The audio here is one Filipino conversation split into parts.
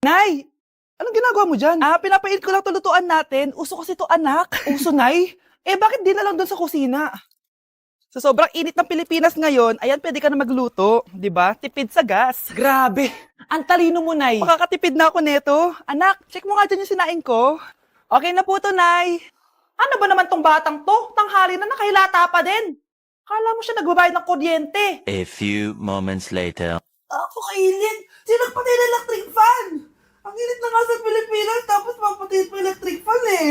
Nay! Anong ginagawa mo dyan? Pinapainit ko lang to lutuan natin. Uso kasi to, anak. Uso, Nay? Bakit di na lang doon sa kusina? Sa sobrang init ng Pilipinas ngayon, ayan, pwede ka na magluto. Di ba? Tipid sa gas. Grabe! Ang talino mo, Nay. Makakatipid na ako neto. Anak, check mo nga dyan yung sinaing ko. Okay na po to, Nay. Ano ba naman tong batang to? Tanghali na nakahilata pa din. Kala mo siya nagbabayad ng kuryente. A few moments later. Ako kailin. Sinagpatay na electric fan. Ang init na nga sa Pilipinas, tapos mapatay pa electric fan eh.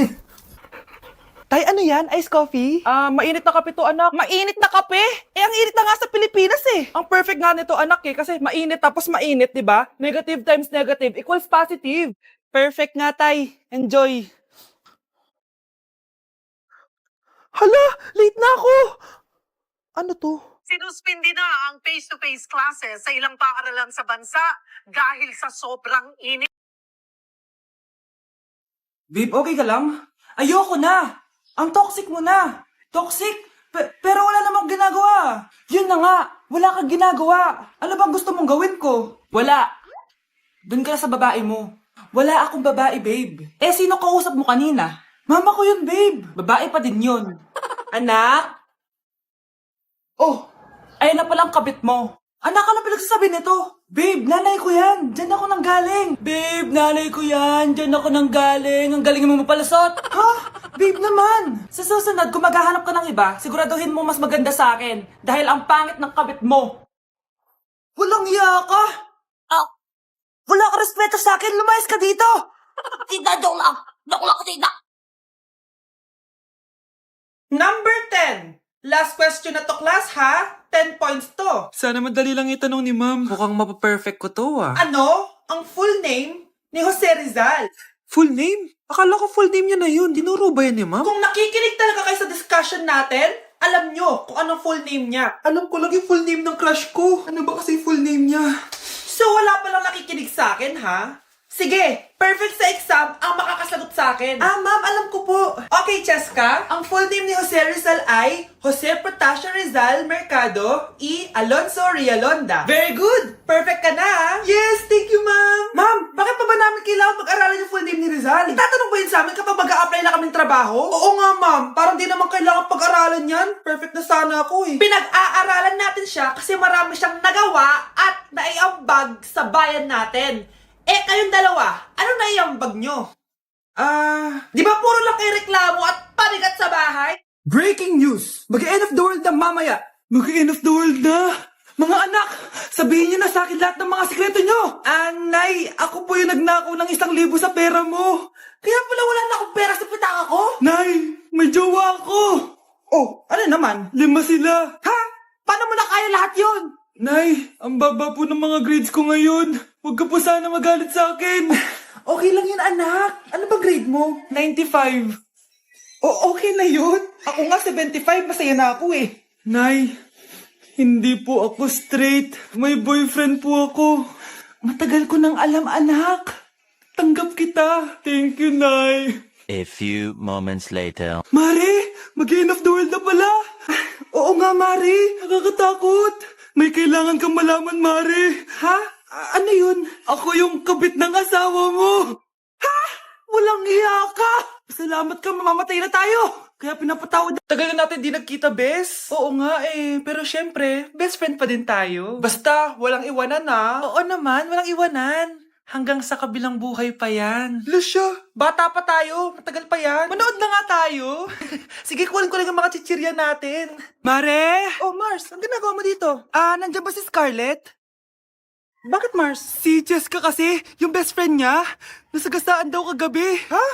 Tay, ano yan? Ice coffee? Mainit na kape to, anak. Mainit na kape? Ang init na nga sa Pilipinas eh. Ang perfect nga nito, anak eh, kasi mainit tapos mainit, di ba? Negative times negative equals positive. Perfect nga, tay. Enjoy. Hala, late na ako. Ano to? Sinuspindi na ang face-to-face classes sa ilang paaralan sa bansa dahil sa sobrang init. Babe, okay ka lang? Ayoko na! Ang toxic mo na! Toxic? Pero wala namang ginagawa! Yun na nga! Wala kang ginagawa! Ano bang gusto mong gawin ko? Wala! Doon ka na sa babae mo. Wala akong babae, babe. Sino kausap mo kanina? Mama ko yun, babe! Babae pa din yun. Anak? Oh! Ayun na palang kabit mo. Anak, ano pinagsasabi nito? Babe, nanay ko yan. Diyan ako nang galing. Babe, nanay ko yan. Diyan ako nang galing. Ang galing mo mapalasot. Ha? Babe naman. Sa susunod, kung maghahanap ka ng iba, siguraduhin mo mas maganda sa akin. Dahil ang pangit ng kabit mo. Walang iya ka. Wala ka respeto sa akin. Lumayas ka dito. Tita, joke lang. Joke lang, tita. Number 10. Last question na to, class, ha? 10 points to. Sana madali lang itanong ni ma'am. Mukhang mapaperfect ko to Ano? Ang full name ni Jose Rizal. Full name? Akala ko full name niya na yun. Dinuro ba yan ni ma'am? Kung nakikinig talaga kayo sa discussion natin, alam nyo kung anong full name niya. Alam ko lang yung full name ng crush ko. Ano ba kasi full name niya? So wala palang nakikinig sa akin, ha? Sige, perfect sa exam ang makakasagot sa akin. Ma'am, alam ko po. Okay, Cheska, ang full name ni Jose Rizal ay Jose Protasio Rizal Mercado E. Alonso Rialonda. Very good! Perfect ka na, ha? Yes, thank you, ma'am. Ma'am, bakit pa ba namin kailangan pag-aralan yung full name ni Rizal? Itatanong ba yun sa amin kapag mag-a-apply na kaming trabaho? Oo nga, ma'am. Parang di naman kailangan pag-aralan yan. Perfect na sana ako, eh. Pinag-aaralan natin siya kasi marami siyang nagawa at naiambag sa bayan natin. Kayong dalawa, ano naiambag nyo? Di ba puro lang kayo reklamo at panigat sa bahay? Breaking news! Mag-end of the world na mamaya! Mag-end of the world na! Mga anak! Sabihin niyo na sa akin lahat ng mga sikreto niyo! Nay, ako po yung nagnakaw ng 1,000 sa pera mo. Kaya pala wala na akong pera sa pitaka ko. Nay! May jowa ako! Oh, ano naman? 5 sila! Ha? Paano mo na kaya lahat yun? Nay! Ang baba po ng mga grades ko ngayon! Huwag ka po sana magalit sa akin! Okay lang yun, anak. Ano ba grade mo? 95! Okay na yun. Ako nga 75, masaya na ako eh. Nay! Hindi po ako straight. May boyfriend po ako. Matagal ko nang alam, anak. Tanggap kita. Thank you, Nay. A few moments later. Mare! Mag-end of the world na pala! Oo nga, Mari. Nakakatakot! May kailangan kang malaman, Mare. Ha? Ano yun? Ako yung kabit ng asawa mo! Walang iya ka! Salamat ka, mamamatay na tayo! Kaya pinapatawad. Tagal na natin di nagkita, bes. Oo nga pero syempre, best friend pa din tayo. Basta, walang iwanan Oo naman, walang iwanan. Hanggang sa kabilang buhay pa yan. Lucia, bata pa tayo. Matagal pa yan. Manood na nga tayo. Sige, kunin ko lang ang mga chichirya natin. Mare! Oh, Mars, ang ginagawa mo dito? Nandiyan ba si Scarlett? Bakit, Mars? Si Jessica kasi, yung best friend niya, nasagasaan daw kagabi. Ha?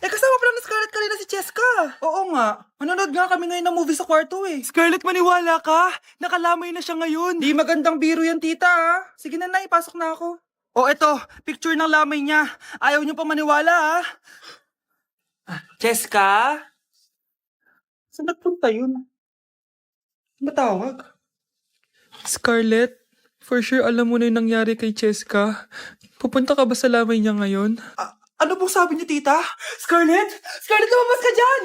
Kasama pala ni Scarlett kanina si Jessica. Oo nga. Manonood nga kami ngayon ng movie sa kwarto eh. Scarlett, maniwala ka! Nakalamay na siya ngayon! Di magandang biro yan, tita ha. Sige na, ipasok na ako. Eto, picture ng lamay niya. Ayaw niyo pa maniwala Jessica? Saan nagpunta yun? Matawag? Scarlett, for sure alam mo na yung nangyari kay Cheska. Pupunta ka ba sa lamay niya ngayon? Ano pong sabi niyo, tita? Scarlett? Scarlett, lumabas ka dyan!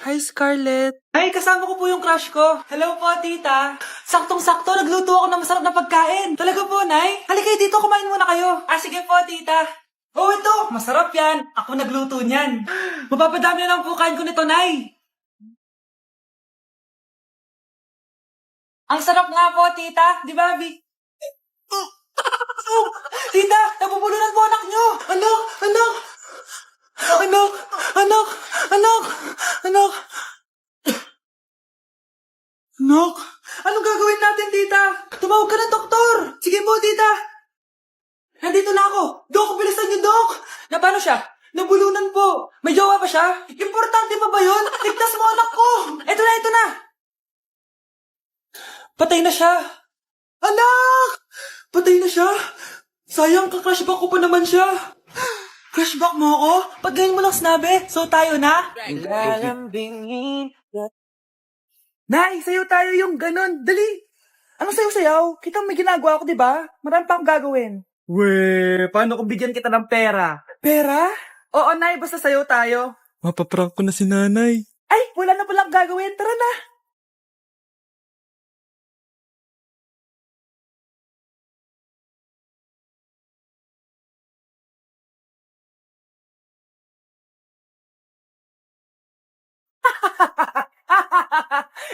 Hi, Scarlett. Ay, kasama ko po yung crush ko. Hello po, tita. Saktong-sakto, nagluto ako ng masarap na pagkain. Talaga po, nay? Halika dito, kumain muna kayo. Sige po, tita. masarap yan. Ako nagluto niyan. Mapapadami na lang po kain ko nito, Nay. Ang sarap nga po, tita. Di ba, Bi? Tita, nabubulunan po anak nyo. Anak, anak. Anak, anak, anak, anak. Anak, anong gagawin natin, tita? Tumawag ka ng doktor. Sige po, tita. Nandito na ako. Dok, bilisan niyo, Dok. Na paano siya? Nabulunan po. May jowa pa siya? Importante pa ba yun? Ligtas mo anak ko. Ito na, ito na. Patay na siya. Anak! Patay na siya. Sayang, ka-crushback ko pa naman siya. Crushback mo ako? Pag ganyan mo lang sinabi, so tayo na? Nay, sayo tayo yung ganon. Dali. Anong sayo-sayaw? Kita may ginagawa ko, di ba? Marami pa akong gagawin. Weh, paano kung bigyan kita ng pera? Pera? Oo, Nay, basta sayo tayo. Mapaprank ko na si nanay. Ay, wala na palang gagawin. Tara na.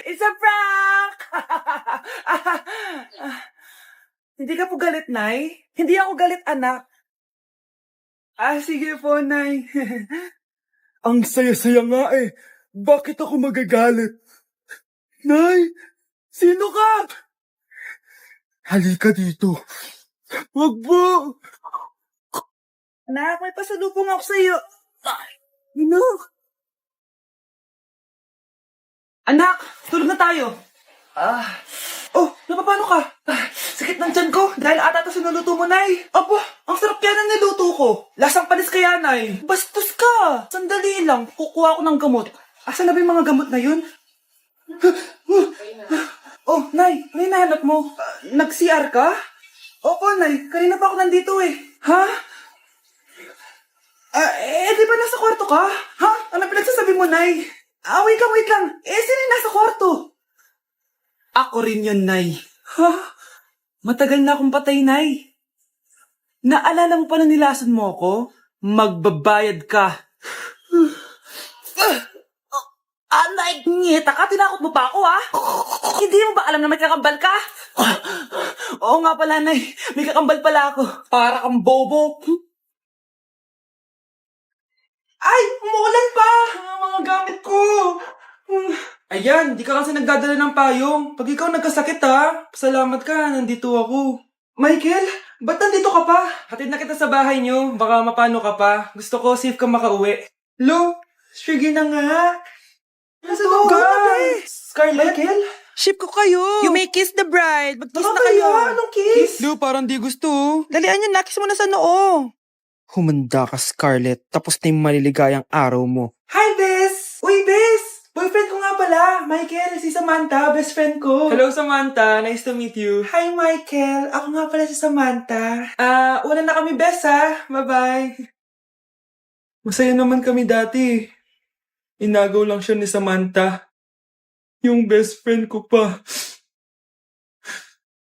It's a prank! Hindi ka po galit, Nay? Hindi ako galit, anak. Sige po, Nay. Ang saya-saya nga eh. Bakit ako magagalit? Nay, sino ka? Halika dito. Wag po. Anak, may pasalubong ako sa'yo. Anak. Anak, tulog na tayo. Oh, napapano ka? Sakit ng tiyan ko dahil ata ito sinuluto mo, Nay. Aba, ang sarap kaya ng niluto ko. Lasang panis kaya, Nay. Bastos ka. Sandali lang, kukuha ko ng gamot. Asa na ba yung mga gamot na yun? Oh, Nay, ano yung nahanap mo? Nag-CR ka? Opo, Nay. Kanina pa ako nandito eh. Ha? Di ba nasa kwarto ka? Ha? Ano pinagsasabi mo, Nay? Wait lang. Sino yung nasa kwarto? Ako rin yun, Nay. Ha? Matagal na akong patay, Nay. Naalala mo pa na nilason mo ako? Magbabayad ka. Nay, ngita ka? Tinakot mo pa ako, ha? Hindi mo ba alam na may kakambal ka? Oo nga pala, Nay. May kakambal pala ako. Para kang bobo. Ay, umuulan pa! Ang mga gamit ko! Ayan, di ka kasi nagdadala ng payong. Pag ikaw nagkasakit ha, salamat ka, nandito ako. Michael, ba't nandito ka pa? Hatid na kita sa bahay niyo, baka mapano ka pa. Gusto ko safe ka makauwi. Lo, sige na nga. Nasaan ka? Scarlett? Michael? Ship ko kayo. You may kiss the bride. Mag-kiss na kayo. Anong kiss? Lo, parang di gusto. Dalian yun, nakis mo na sa noo. Humanda ka, Scarlett. Tapos na yung maliligayang araw mo. Hi, Bes! Uy, Bes! Boyfriend ko nga pala. Michael, si Samantha, best friend ko. Hello, Samantha. Nice to meet you. Hi, Michael. Ako nga pala si Samantha. Una na kami, Bes, ha? Bye-bye. Masaya naman kami dati. Inagaw lang siya ni Samantha. Yung best friend ko pa.